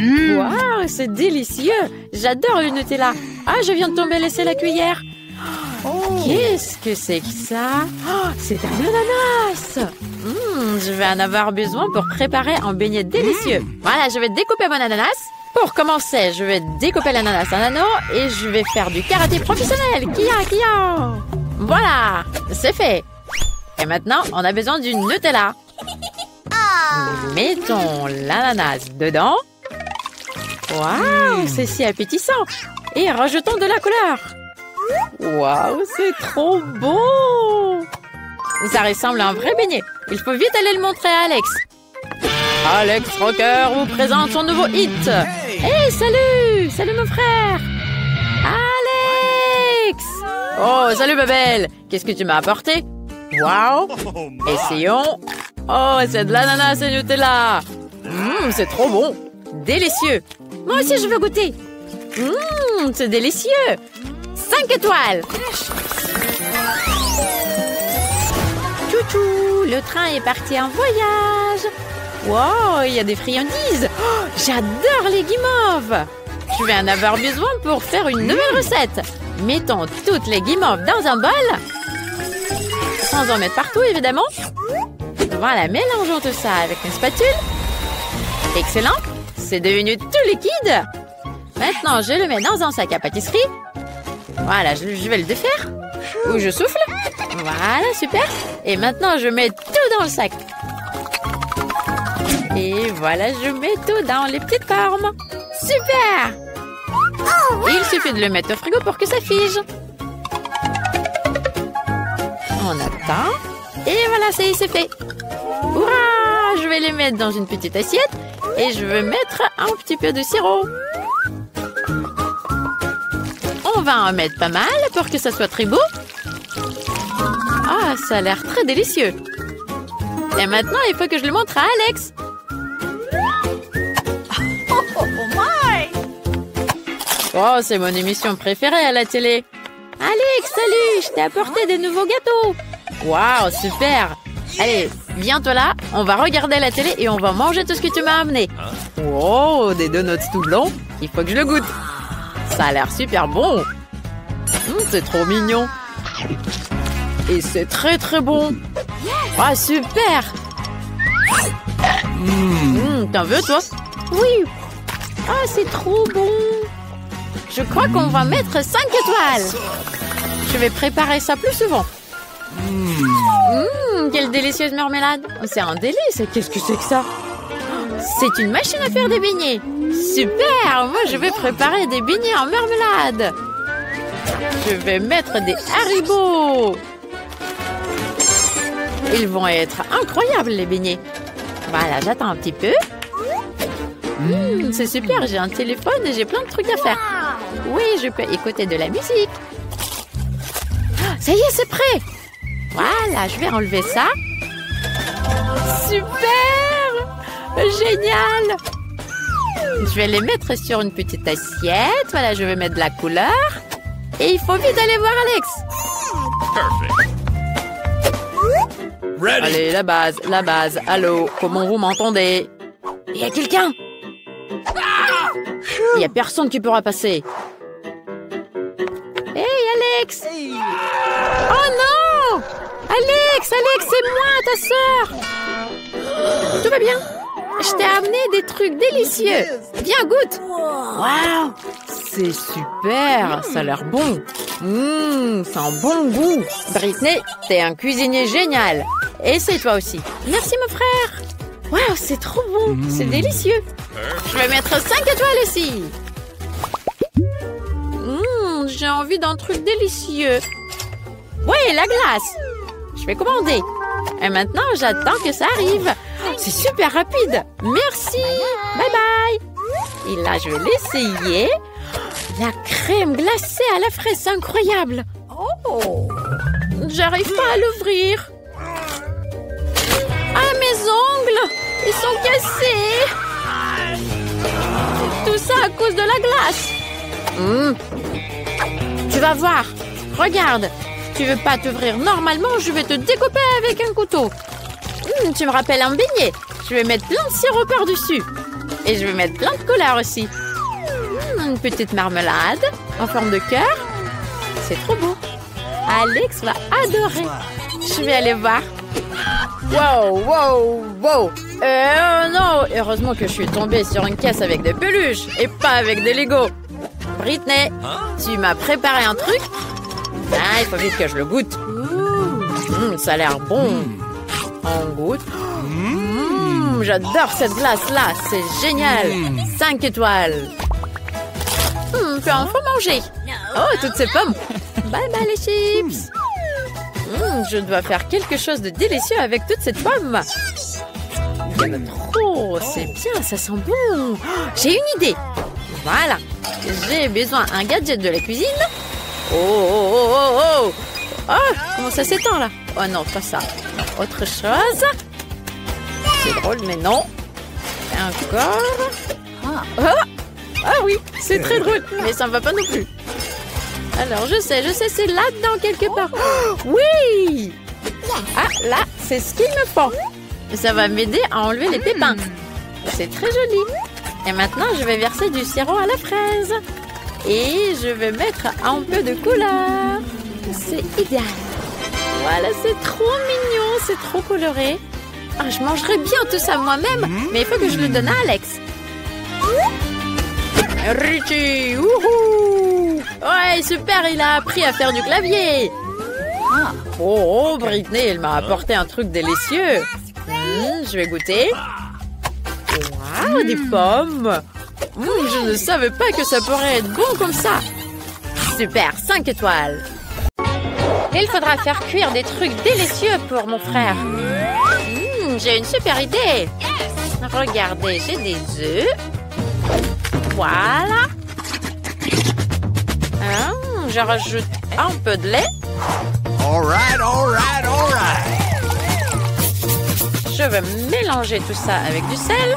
Waouh, c'est délicieux. J'adore le Nutella. Ah, je viens de tomber laisser la cuillère. Qu'est-ce que c'est que ça? Oh, c'est un ananas. Je vais en avoir besoin pour préparer un beignet délicieux. Voilà, je vais découper mon ananas. Pour commencer, je vais découper l'ananas en anneaux et je vais faire du karaté professionnel. Kia. Voilà, c'est fait. Et maintenant, on a besoin du Nutella. Mettons l'ananas dedans. Waouh, c'est si appétissant. Et rajoutons de la couleur. Waouh, c'est trop beau. Ça ressemble à un vrai beignet. Il faut vite aller le montrer à Alex. Alex Rocker vous présente son nouveau hit. Hey, salut! Salut mon frère! Alex! Oh, salut ma belle! Qu'est-ce que tu m'as apporté? Waouh! Essayons. Oh, c'est de l'ananas et Nutella. C'est trop bon. Délicieux. Moi aussi, je veux goûter. C'est délicieux. 5 étoiles. Tchou, le train est parti en voyage. Wow, il y a des friandises. Oh, j'adore les guimauves. Je vais en avoir besoin pour faire une nouvelle recette. Mettons toutes les guimauves dans un bol. Sans en mettre partout, évidemment. Voilà, mélangeons tout ça avec une spatule. Excellent. C'est devenu tout liquide. Maintenant, je le mets dans un sac à pâtisserie. Voilà, je vais le défaire. Ou je souffle. Voilà, super. Et maintenant, je mets tout dans le sac. Et voilà, je mets tout dans les petites formes. Super! Il suffit de le mettre au frigo pour que ça fige. On attend. Et voilà, c'est fait. Hurrah! Je vais les mettre dans une petite assiette. Et je vais mettre un petit peu de sirop. On va en mettre pas mal pour que ça soit très beau. Ah, ça a l'air très délicieux. Et maintenant, il faut que je le montre à Alex. Oh, c'est mon émission préférée à la télé. Alex, salut, je t'ai apporté des nouveaux gâteaux. Waouh, super. Allez, viens-toi là, on va regarder la télé et on va manger tout ce que tu m'as amené. Oh, des donuts tout blonds. Il faut que je le goûte. Ça a l'air super bon. C'est trop mignon. Et c'est très très bon. Ah, super. T'en veux, toi? Oui. Ah, c'est trop bon. Je crois qu'on va mettre 5 étoiles. Je vais préparer ça plus souvent. Quelle délicieuse marmelade. C'est un délice. Qu'est-ce que c'est que ça? C'est une machine à faire des beignets. Super. Moi, je vais préparer des beignets en marmelade. Je vais mettre des Haribo. Ils vont être incroyables, les beignets. Voilà, j'attends un petit peu. C'est super, j'ai un téléphone et j'ai plein de trucs à faire. Oui, je peux écouter de la musique. Ça y est, c'est prêt. Voilà, je vais enlever ça. Super! Génial! Je vais les mettre sur une petite assiette. Voilà, je vais mettre de la couleur. Et il faut vite aller voir Alex. Ready. Allez, la base. Allô, comment vous m'entendez? Il y a quelqu'un? Il n'y a personne qui pourra passer. Hey, Alex! Oh non! Alex, c'est moi, ta sœur! Tout va bien? Je t'ai amené des trucs délicieux. Viens, goûte! Waouh! C'est super! Ça a l'air bon. C'est un bon goût. Britney, t'es un cuisinier génial. Essaye toi aussi. Merci, mon frère. Waouh, c'est trop bon. C'est délicieux. Je vais mettre 5 étoiles ici. J'ai envie d'un truc délicieux. Oui, la glace. Je vais commander. Et maintenant, j'attends que ça arrive. C'est super rapide. Merci. Bye bye. Et là, je vais l'essayer. La crème glacée à la fraise, c'est incroyable. Oh. J'arrive pas à l'ouvrir. Ah, mes ongles. Ils sont cassés. Tout ça à cause de la glace. Tu vas voir. Regarde. Tu veux pas t'ouvrir normalement, je vais te découper avec un couteau. Tu me rappelles un beignet. Je vais mettre plein de sirop par-dessus. Et je vais mettre plein de couleurs aussi. Une petite marmelade en forme de cœur. C'est trop beau. Alex va adorer. Je vais aller voir. Wow, wow, wow. Non, heureusement que je suis tombée sur une caisse avec des peluches et pas avec des Legos. Britney, tu m'as préparé un truc? Ah, il faut vite que je le goûte. Ça a l'air bon. On goûte. J'adore cette glace-là. C'est génial. 5 étoiles. Puis enfin manger. Oh, toutes ces pommes. Bye bye les chips. Je dois faire quelque chose de délicieux avec toute cette pomme. Il y en a trop. C'est bien, ça sent bon. J'ai une idée. Voilà. J'ai besoin d'un gadget de la cuisine. Oh, comment ça s'étend là? Oh non, pas ça. Autre chose. C'est drôle, mais non. Encore. Ah oui, c'est très drôle, mais ça ne va pas non plus. Alors, je sais, c'est là-dedans quelque part. Oh, oui! Ah, là, c'est ce qu'il me faut. Ça va m'aider à enlever les pépins. C'est très joli. Et maintenant, je vais verser du sirop à la fraise. Et je vais mettre un peu de couleur. C'est idéal. Voilà, c'est trop mignon, c'est trop coloré. Ah, je mangerais bien tout ça moi-même, mais il faut que je le donne à Alex. Richie, wouhou! Ouais, super, il a appris à faire du clavier. Oh, Britney, elle m'a apporté un truc délicieux. Je vais goûter. Waouh, des pommes. Je ne savais pas que ça pourrait être bon comme ça. Super, 5 étoiles. Il faudra faire cuire des trucs délicieux pour mon frère. J'ai une super idée. Regardez, j'ai des œufs. Voilà. Je rajoute un peu de lait. All right. Je vais mélanger tout ça avec du sel.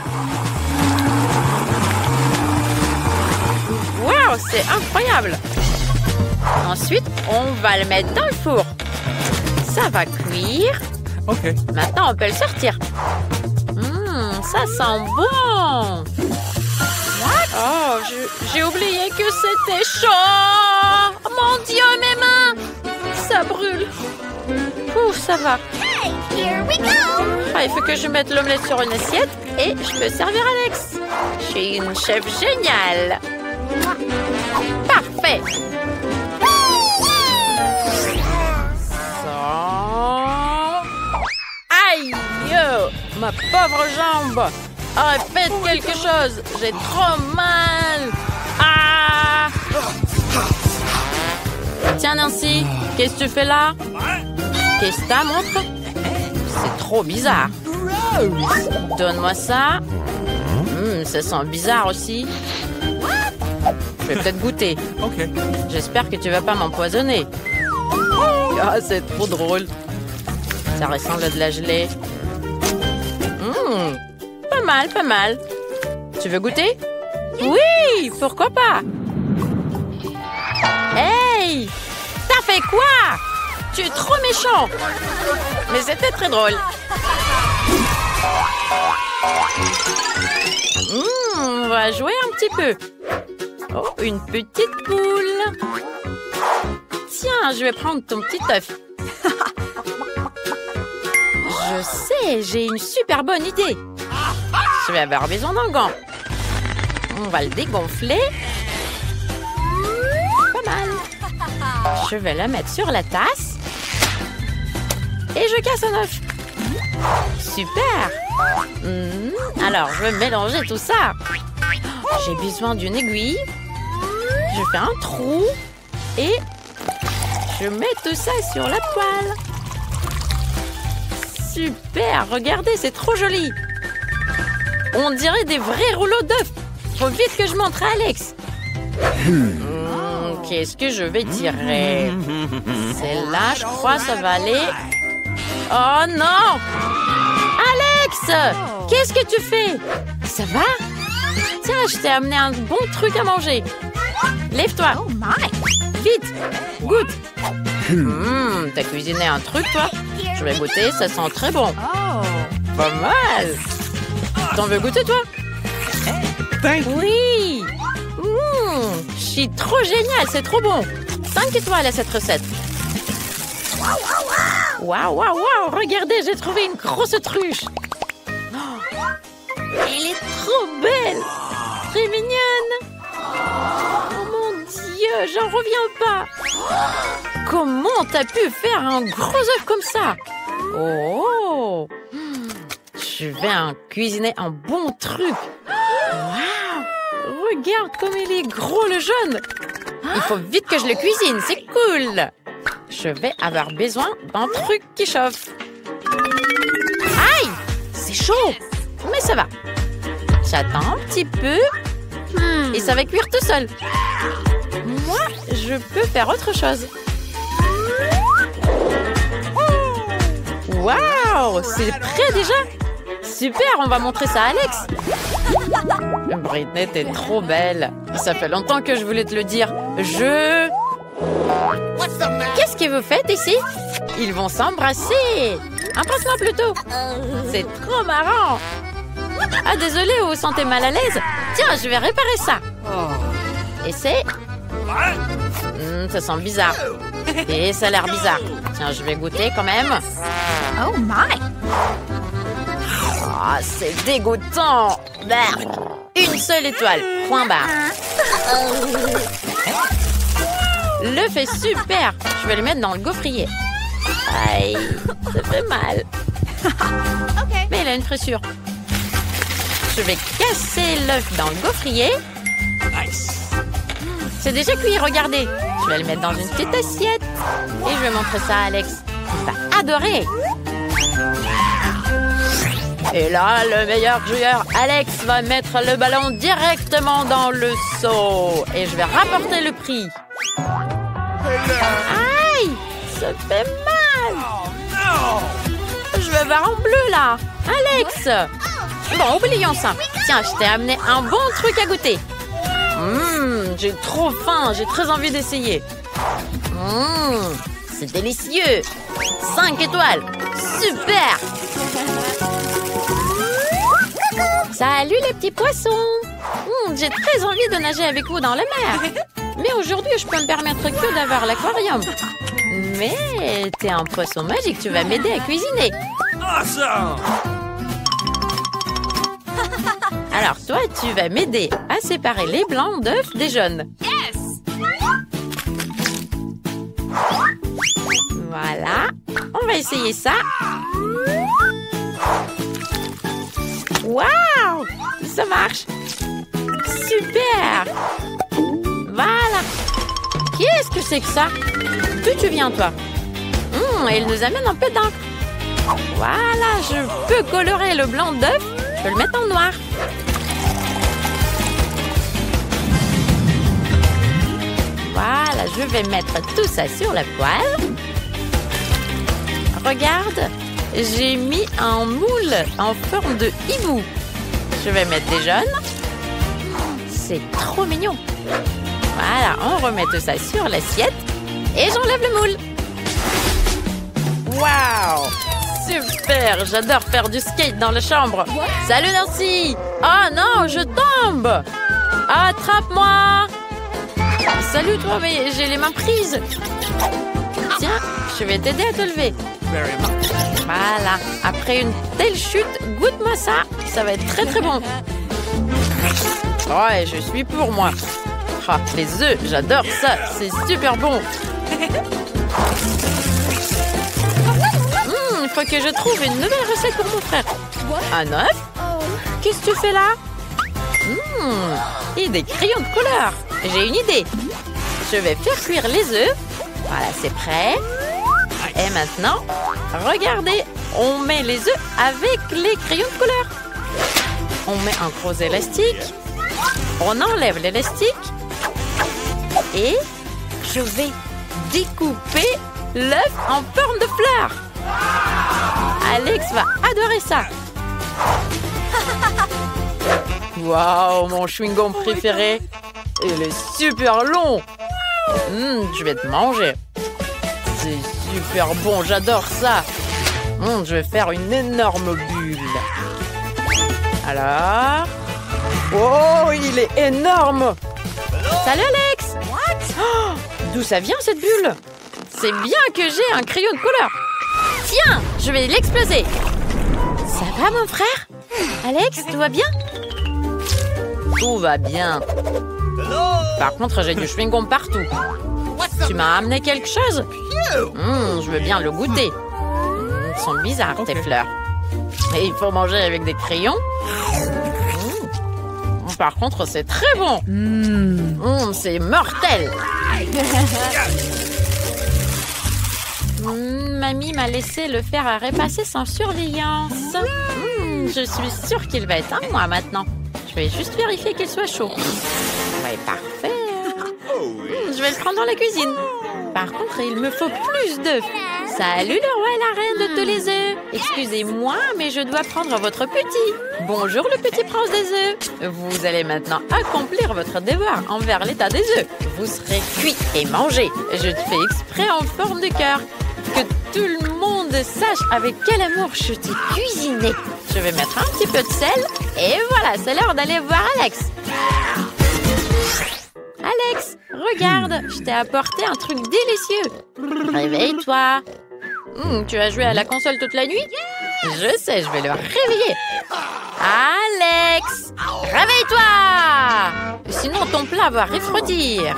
Waouh, c'est incroyable. Ensuite, on va le mettre dans le four. Ça va cuire. OK. Maintenant, on peut le sortir. Ça sent bon. Oh, j'ai oublié que c'était chaud. Oh, mon Dieu, mes mains. Ça brûle. Ouf, ça va. Here we go! Il faut que je mette l'omelette sur une assiette et je peux servir Alex. Je suis une chef géniale. Parfait. Aïe! Ma pauvre jambe! Faites quelque chose! J'ai trop mal! Ah! Tiens, Nancy, qu'est-ce que tu fais là? Qu'est-ce que t'as, montre? C'est trop bizarre. Donne-moi ça. Ça sent bizarre aussi. Je vais peut-être goûter. OK. J'espère que tu vas pas m'empoisonner. Ah, c'est trop drôle. Ça ressemble à de la gelée. Pas mal. Tu veux goûter? Oui, pourquoi pas? Hey! T'as fait quoi? Tu es trop méchant. Mais c'était très drôle. On va jouer un petit peu. Oh, une petite poule. Tiens, je vais prendre ton petit œuf. Je sais, j'ai une super bonne idée. Je vais avoir besoin d'un gant. On va le dégonfler. Pas mal. Je vais la mettre sur la tasse. Et je casse un œuf. Super. Alors, je vais mélanger tout ça. J'ai besoin d'une aiguille. Je fais un trou. Et je mets tout ça sur la poêle. Super, regardez, c'est trop joli. On dirait des vrais rouleaux d'œufs. Faut vite que je montre à Alex. Qu'est-ce que je vais tirer? Celle-là, je crois, ça va aller. Oh non! Alex! Qu'est-ce que tu fais? Ça va? Tiens, je t'ai amené un bon truc à manger. Lève-toi. Oh my! Vite, goûte. T'as cuisiné un truc, toi? Je vais goûter, ça sent très bon. Oh! Pas mal. T'en veux goûter, toi? thank you. Oui. Je suis trop génial, c'est trop bon. 5 étoiles à cette recette. Waouh, waouh, waouh. Regardez, j'ai trouvé une grosse truche. Oh, elle est trop belle. Très mignonne. Oh mon Dieu, j'en reviens pas. Comment t'as pu faire un gros œuf comme ça? Oh, je vais en cuisiner un bon truc. Waouh, regarde comme il est gros le jaune. Il faut vite que je le cuisine, c'est cool. Je vais avoir besoin d'un truc qui chauffe. Aïe, c'est chaud, mais ça va. J'attends un petit peu et ça va cuire tout seul. Moi, je peux faire autre chose. Waouh, c'est prêt déjà? Super, on va montrer ça à Alex. Britney, t'es trop belle. Ça fait longtemps que je voulais te le dire. Qu'est-ce que vous faites ici? Ils vont s'embrasser. Embrasse-moi plutôt. C'est trop marrant. Ah, désolé, vous vous sentez mal à l'aise? Tiens, je vais réparer ça. Et c'est... ça sent bizarre. Et ça a l'air bizarre. Tiens, je vais goûter quand même. Oh my! Ah, c'est dégoûtant. Une seule étoile. Point barre. L'œuf est super. Je vais le mettre dans le gaufrier. Aïe, ça fait mal. Okay. Mais il a une frissure. Je vais casser l'œuf dans le gaufrier. C'est déjà cuit, regardez. Je vais le mettre dans une petite assiette. Et je vais montrer ça à Alex. Il va adorer. Et là, le meilleur joueur, Alex, va mettre le ballon directement dans le seau. Et je vais rapporter le prix. Aïe, ça fait mal. Je vais voir en bleu, là. Alex. Bon, oublions ça. Tiens, je t'ai amené un bon truc à goûter. J'ai trop faim, j'ai très envie d'essayer. C'est délicieux. 5 étoiles. Super. Salut les petits poissons. J'ai très envie de nager avec vous dans la mer. Mais aujourd'hui, je peux me permettre que d'avoir l'aquarium. Mais t'es un poisson magique, tu vas m'aider à cuisiner. Awesome! Alors toi, tu vas m'aider à séparer les blancs d'œufs des jaunes. Yes! Voilà. On va essayer ça. Waouh! Ça marche. Super! Voilà. Qu'est-ce que c'est que ça? D'où tu viens, toi? Il nous amène un peu d'encre. Voilà, je peux colorer le blanc d'œuf. Je peux le mettre en noir. Voilà, je vais mettre tout ça sur la poêle. Regarde, j'ai mis un moule en forme de hibou. Je vais mettre des jaunes. C'est trop mignon. Voilà, on remet tout ça sur l'assiette. Et j'enlève le moule. Waouh! Super! J'adore faire du skate dans la chambre. Salut Nancy! Oh non, je tombe! Attrape-moi! Salut toi, mais j'ai les mains prises. Tiens, je vais t'aider à te lever. Very much. Voilà. Après une telle chute, goûte-moi ça. Ça va être très très bon. Ouais, je suis pour moi. Ah, les œufs, j'adore ça. C'est super bon. Il faut que je trouve une nouvelle recette pour mon frère. Un œuf? Qu'est-ce que tu fais là? Et des crayons de couleur. J'ai une idée. Je vais faire cuire les œufs. Voilà, c'est prêt. Et maintenant, regardez, on met les œufs avec les crayons de couleur. On met un gros élastique. On enlève l'élastique. Et je vais découper l'œuf en forme de fleur. Alex va adorer ça. Waouh, mon chewing-gum préféré. Il est super long. Je vais te manger. C'est super bon, j'adore ça. Je vais faire une énorme bulle. Alors, Oh, il est énorme! Salut Alex! Oh, d'où ça vient cette bulle? C'est bien que j'ai un crayon de couleur. Tiens, je vais l'exploser. Ça va mon frère? Alex, tout va bien? Tout va bien. Par contre, j'ai du chewing-gum partout. Tu m'as amené quelque chose? Je veux bien le goûter. Ils sont bizarres tes fleurs. Et il faut manger avec des crayons? Par contre, c'est très bon. C'est mortel. Mamie m'a laissé le fer à repasser sans surveillance. Je suis sûre qu'il va être à moi maintenant. Je vais juste vérifier qu'il soit chaud. Ouais, parfait. Je vais le prendre dans la cuisine. Par contre, il me faut plus d'œufs. Salut le roi et la reine de tous les œufs. Excusez-moi, mais je dois prendre votre petit. Bonjour le petit prince des œufs. Vous allez maintenant accomplir votre devoir envers l'état des œufs. Vous serez cuit et mangé. Je te fais exprès en forme de cœur. Que tout le monde sache avec quel amour je t'ai cuisiné. Je vais mettre un petit peu de sel. Et voilà, c'est l'heure d'aller voir Alex. Alex, regarde, je t'ai apporté un truc délicieux. Réveille-toi. Tu as joué à la console toute la nuit? Je sais, je vais le réveiller. Alex, réveille-toi. Sinon, ton plat va refroidir.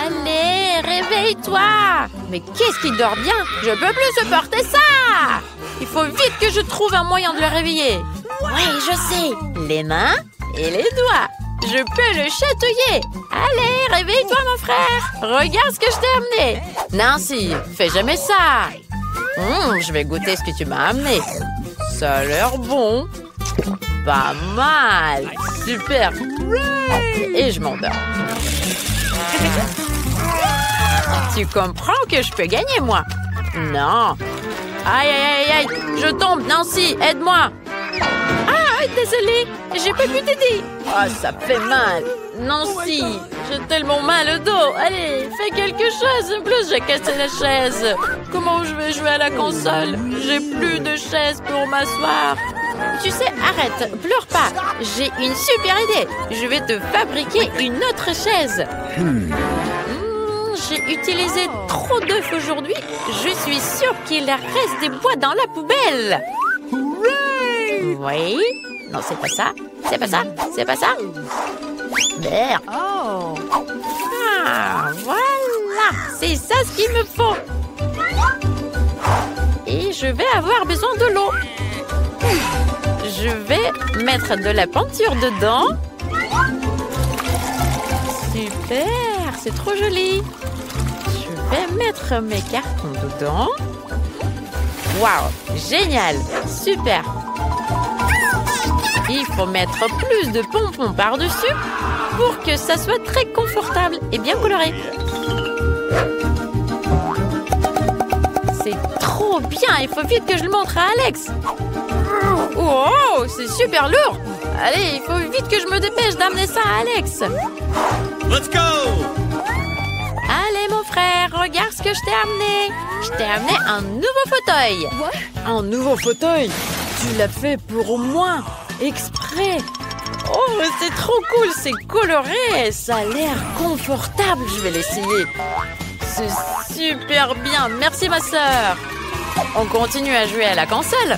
Allez, réveille-toi. Mais qu'est-ce qu'il dort bien? Je peux plus supporter ça. Il faut vite que je trouve un moyen de le réveiller. Oui, je sais. Les mains et les doigts. Je peux le chatouiller. Allez, réveille-toi, mon frère. Regarde ce que je t'ai amené. Nancy, fais jamais ça. Je vais goûter ce que tu m'as amené. Ça a l'air bon. Pas mal. Super. Et je m'endors. Tu comprends que je peux gagner, moi? Non. Aïe, aïe, aïe, aïe. Je tombe, Nancy, aide-moi. Ah, désolée, j'ai pas pu t'aider. Ah, ça fait mal. Nancy, j'ai tellement mal au dos. Allez, fais quelque chose. En plus, j'ai cassé la chaise. Comment je vais jouer à la console? J'ai plus de chaise pour m'asseoir. Tu sais, arrête, pleure pas. J'ai une super idée. Je vais te fabriquer une autre chaise. J'ai utilisé trop d'œufs aujourd'hui. Je suis sûre qu'il reste des bois dans la poubelle. Oui. Non, c'est pas ça. C'est pas ça. C'est pas ça. Merde. Oh. Ah, voilà. C'est ça ce qu'il me faut. Et je vais avoir besoin de l'eau. Je vais mettre de la peinture dedans. Super. C'est trop joli. Je vais mettre mes cartons dedans. Waouh, génial, super. Il faut mettre plus de pompons par-dessus pour que ça soit très confortable et bien coloré. C'est trop bien, il faut vite que je le montre à Alex. Oh, c'est super lourd. Allez, il faut vite que je me dépêche d'amener ça à Alex. Let's go! Allez, mon frère, regarde ce que je t'ai amené. Je t'ai amené un nouveau fauteuil. Un nouveau fauteuil? Tu l'as fait pour moi, exprès. Oh, c'est trop cool, c'est coloré. Ça a l'air confortable. Je vais l'essayer. C'est super bien. Merci, ma sœur. On continue à jouer à la console.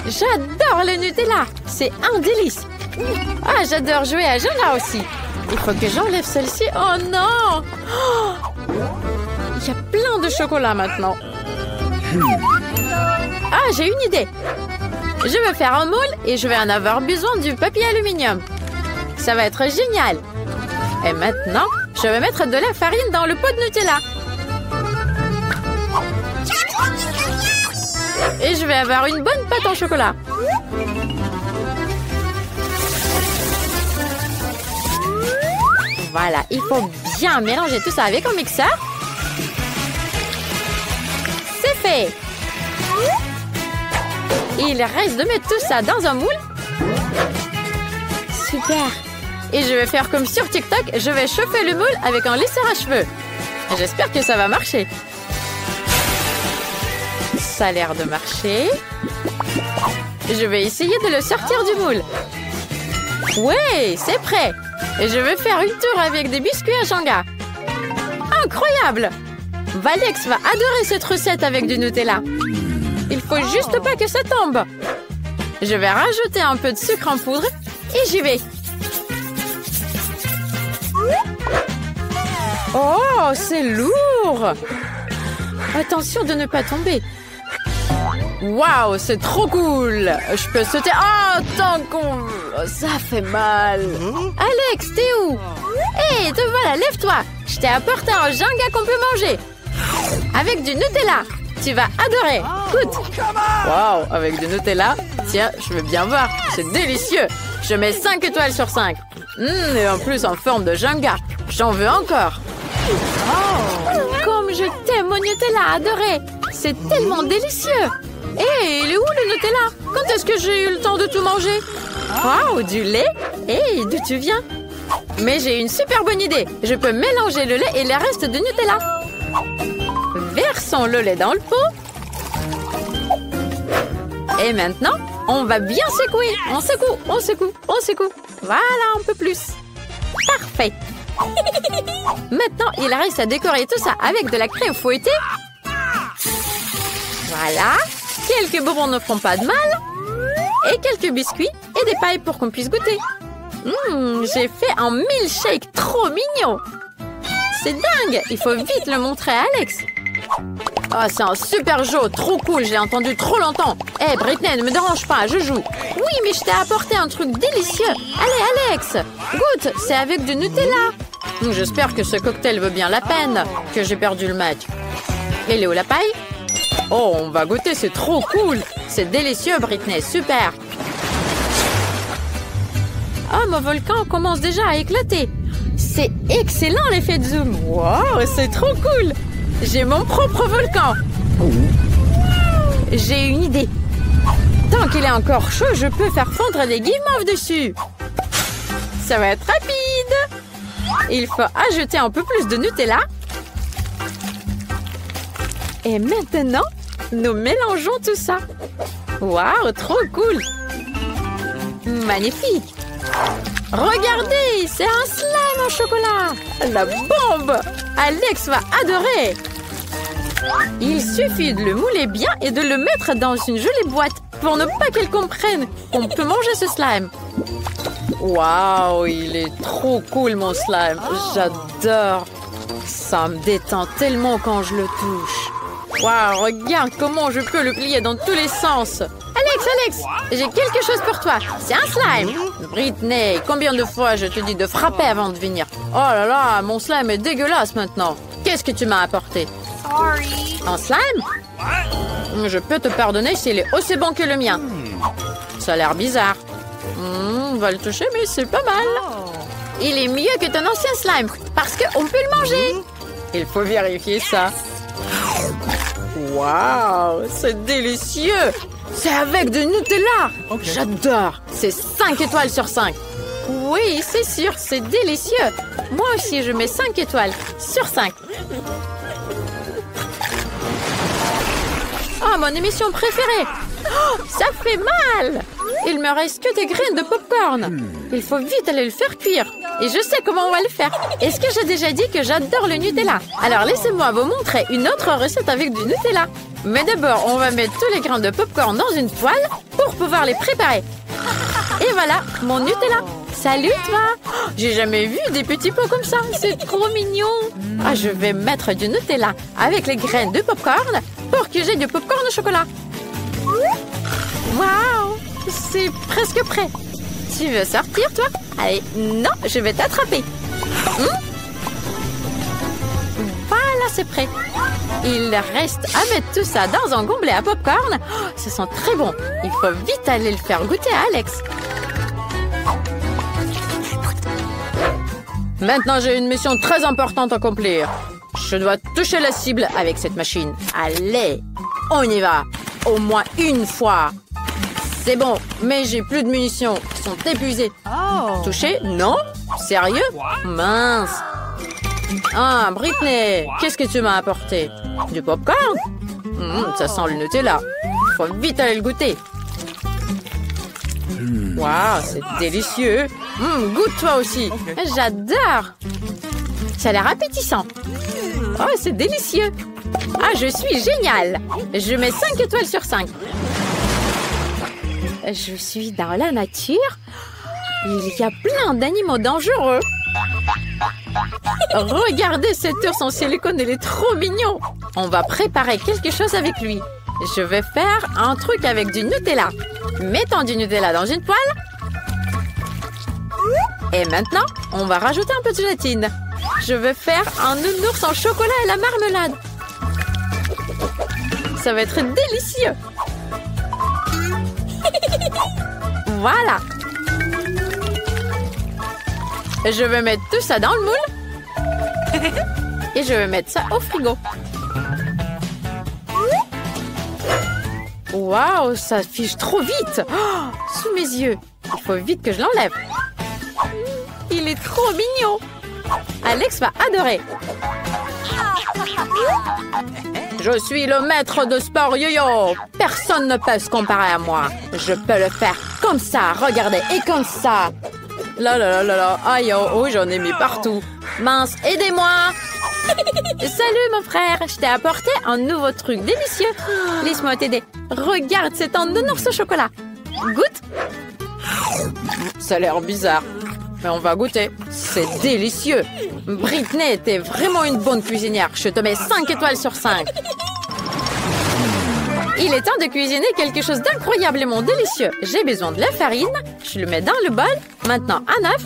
J'adore le Nutella. C'est un délice. Ah, j'adore jouer à Jenga aussi. Il faut que j'enlève celle-ci. Oh non! Il y a plein de chocolat maintenant. Ah, j'ai une idée. Je vais faire un moule et je vais en avoir besoin du papier aluminium. Ça va être génial. Et maintenant, je vais mettre de la farine dans le pot de Nutella. Et je vais avoir une bonne pâte en chocolat. Voilà, il faut bien mélanger tout ça avec un mixeur. C'est fait. Il reste de mettre tout ça dans un moule. Super. Et je vais faire comme sur TikTok, je vais chauffer le moule avec un lisseur à cheveux. J'espère que ça va marcher. Ça a l'air de marcher. Je vais essayer de le sortir du moule. Ouais, c'est prêt. Et je vais faire une tour avec des biscuits à Jenga. Incroyable! Alex va adorer cette recette avec du Nutella. Il faut juste pas que ça tombe. Je vais rajouter un peu de sucre en poudre et j'y vais. Oh, c'est lourd! Attention de ne pas tomber. Waouh, c'est trop cool! Je peux sauter. Oh, tant qu'on... Ça fait mal. Alex, t'es où? Hé, te voilà, lève-toi. Je t'ai apporté un Jenga qu'on peut manger. Avec du Nutella. Tu vas adorer. Goûte. Waouh, avec du Nutella. Tiens, je veux bien voir. C'est délicieux. Je mets 5 étoiles sur 5. Et en plus en forme de Jenga. J'en veux encore. Comme je t'aime, mon Nutella adoré. C'est tellement délicieux. Hé, il est où le Nutella? Quand est-ce que j'ai eu le temps de tout manger? Waouh, du lait? Hé, d'où tu viens? Mais j'ai une super bonne idée. Je peux mélanger le lait et le reste de Nutella. Versons le lait dans le pot. Et maintenant, on va bien secouer. On secoue, on secoue, on secoue. Voilà, un peu plus. Parfait. Maintenant, il reste à décorer tout ça avec de la crème fouettée. Voilà. Quelques bonbons ne feront pas de mal. Et quelques biscuits et des pailles pour qu'on puisse goûter. J'ai fait un milkshake trop mignon. C'est dingue. Il faut vite le montrer à Alex. Oh, c'est un super jeu. Trop cool. J'ai entendu trop longtemps. Hé, Britney, ne me dérange pas. Je joue. Oui, mais je t'ai apporté un truc délicieux. Allez, Alex. Goûte. C'est avec du Nutella. J'espère que ce cocktail vaut bien la peine. Que j'ai perdu le match. Elle est où la paille? Oh, on va goûter. C'est trop cool. C'est délicieux, Britney. Super. Oh, mon volcan commence déjà à éclater. C'est excellent l'effet de zoom. Wow, c'est trop cool. J'ai mon propre volcan. J'ai une idée. Tant qu'il est encore chaud, je peux faire fondre des guimauves dessus. Ça va être rapide. Il faut ajouter un peu plus de Nutella. Et maintenant, nous mélangeons tout ça. Waouh, trop cool. Magnifique. Regardez, c'est un slime en chocolat. La bombe. Alex va adorer. Il suffit de le mouler bien et de le mettre dans une jolie boîte pour ne pas qu'elle comprenne qu'on peut manger ce slime. Waouh, il est trop cool mon slime. J'adore. Ça me détend tellement quand je le touche. Waouh, regarde comment je peux le plier dans tous les sens. Alex, j'ai quelque chose pour toi. C'est un slime. Britney, combien de fois je te dis de frapper avant de venir? Oh là là, mon slime est dégueulasse maintenant. Qu'est-ce que tu m'as apporté? Sorry. Un slime? Je peux te pardonner s'il est aussi bon que le mien. Ça a l'air bizarre. On va le toucher, mais c'est pas mal. Il est mieux que ton ancien slime, parce qu'on peut le manger. Il faut vérifier ça. Waouh, c'est délicieux. C'est avec du Nutella. J'adore. C'est 5 étoiles sur 5. Oui, c'est sûr, c'est délicieux. Moi aussi, je mets 5 étoiles sur 5. Oh, mon émission préférée. Oh, ça fait mal. Il me reste que des graines de popcorn. Il faut vite aller le faire cuire. Et je sais comment on va le faire. Est-ce que j'ai déjà dit que j'adore le Nutella? Alors laissez-moi vous montrer une autre recette avec du Nutella. Mais d'abord, on va mettre tous les grains de popcorn dans une poêle pour pouvoir les préparer. Et voilà, mon Nutella. Salut toi. Oh, j'ai jamais vu des petits pots comme ça. C'est trop mignon. Ah, je vais mettre du Nutella avec les graines de popcorn pour que j'ai du popcorn au chocolat. Waouh, c'est presque prêt. Tu veux sortir, toi? Allez, non, je vais t'attraper. Voilà, c'est prêt. Il reste à mettre tout ça dans un gobelet à popcorn. Oh, ça sent très bon. Il faut vite aller le faire goûter à Alex. Maintenant, j'ai une mission très importante à accomplir. Je dois toucher la cible avec cette machine. Allez, on y va. Au moins une fois. C'est bon, mais j'ai plus de munitions. Ils sont épuisés. Touché? Non? Sérieux? Mince. Ah, Britney, qu'est-ce que tu m'as apporté? Du popcorn? Ça sent le Nutella. Faut vite aller le goûter. Waouh, c'est délicieux. Goûte toi aussi. J'adore. Ça a l'air appétissant. Oh, c'est délicieux. Ah, je suis géniale. Je mets 5 étoiles sur 5. Je suis dans la nature. Il y a plein d'animaux dangereux. Regardez cet ours en silicone, il est trop mignon. On va préparer quelque chose avec lui. Je vais faire un truc avec du Nutella. Mettons du Nutella dans une poêle. Et maintenant, on va rajouter un peu de gélatine. Je vais faire un nounours en chocolat et la marmelade. Ça va être délicieux. Voilà. Je vais mettre tout ça dans le moule. Et je vais mettre ça au frigo. Waouh, ça fiche trop vite. Oh, sous mes yeux. Il faut vite que je l'enlève. Il est trop mignon. Alex va adorer. Je suis le maître de sport yo-yo. Personne ne peut se comparer à moi. Je peux le faire comme ça, regardez, et comme ça. Là là là là là, aïe oh, j'en ai mis partout. Mince, aidez-moi. Salut mon frère, je t'ai apporté un nouveau truc délicieux. Laisse-moi t'aider. Regarde, c'est un nounours au chocolat. Goûte. Ça a l'air bizarre, mais on va goûter. C'est délicieux. Britney était vraiment une bonne cuisinière. Je te mets 5 étoiles sur 5. Il est temps de cuisiner quelque chose d'incroyablement délicieux. J'ai besoin de la farine. Je le mets dans le bol. Maintenant, un œuf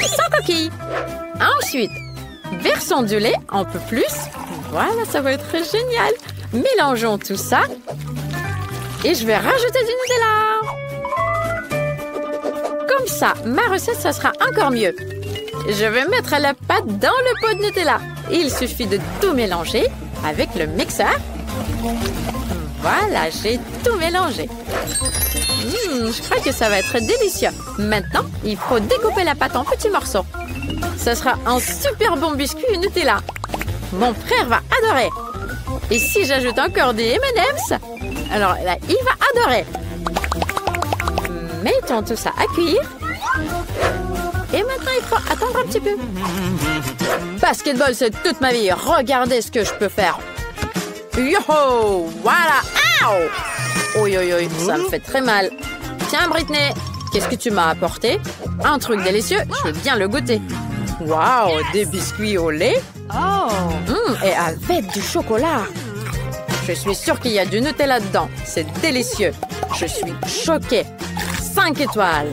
sans coquille. Ensuite, versons du lait un peu plus. Voilà, ça va être génial. Mélangeons tout ça. Et je vais rajouter du Nutella. Comme ça, ma recette, ça sera encore mieux. Je vais mettre la pâte dans le pot de Nutella. Il suffit de tout mélanger avec le mixeur. Voilà, j'ai tout mélangé. Je crois que ça va être délicieux. Maintenant, il faut découper la pâte en petits morceaux. Ce sera un super bon biscuit Nutella. Mon frère va adorer. Et si j'ajoute encore des M&M's, alors là, il va adorer. Mettons tout ça à cuire. Et maintenant, il faut attendre un petit peu. Basketball, c'est toute ma vie. Regardez ce que je peux faire. Yo-ho! Voilà! Ow! Oi, oi, oi, ça me fait très mal. Tiens, Britney, qu'est-ce que tu m'as apporté? Un truc délicieux, je veux bien le goûter. Waouh! Des biscuits au lait? Et avec du chocolat. Je suis sûre qu'il y a du Nutella dedans. C'est délicieux. Je suis choquée. 5 étoiles.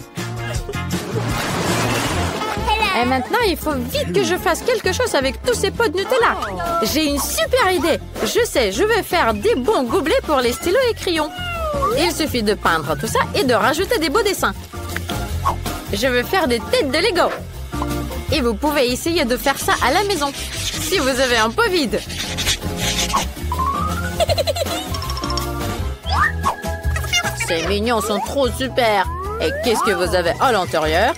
Et maintenant, il faut vite que je fasse quelque chose avec tous ces pots de Nutella. J'ai une super idée. Je sais, je vais faire des bons gobelets pour les stylos et crayons. Il suffit de peindre tout ça et de rajouter des beaux dessins. Je vais faire des têtes de Lego. Et vous pouvez essayer de faire ça à la maison, si vous avez un pot vide. Ces mignons sont trop super. Et qu'est-ce que vous avez à l'intérieur?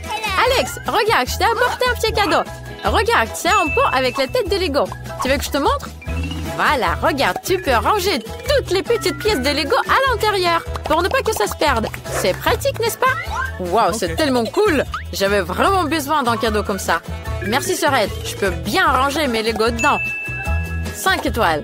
Alex, regarde, je t'ai apporté un petit cadeau. Regarde, c'est un pot avec la tête de Lego. Tu veux que je te montre? Voilà, regarde, tu peux ranger toutes les petites pièces de Lego à l'intérieur pour ne pas que ça se perde. C'est pratique, n'est-ce pas? Waouh, c'est tellement cool. J'avais vraiment besoin d'un cadeau comme ça. Merci, Sœurette. Je peux bien ranger mes Lego dedans. 5 étoiles.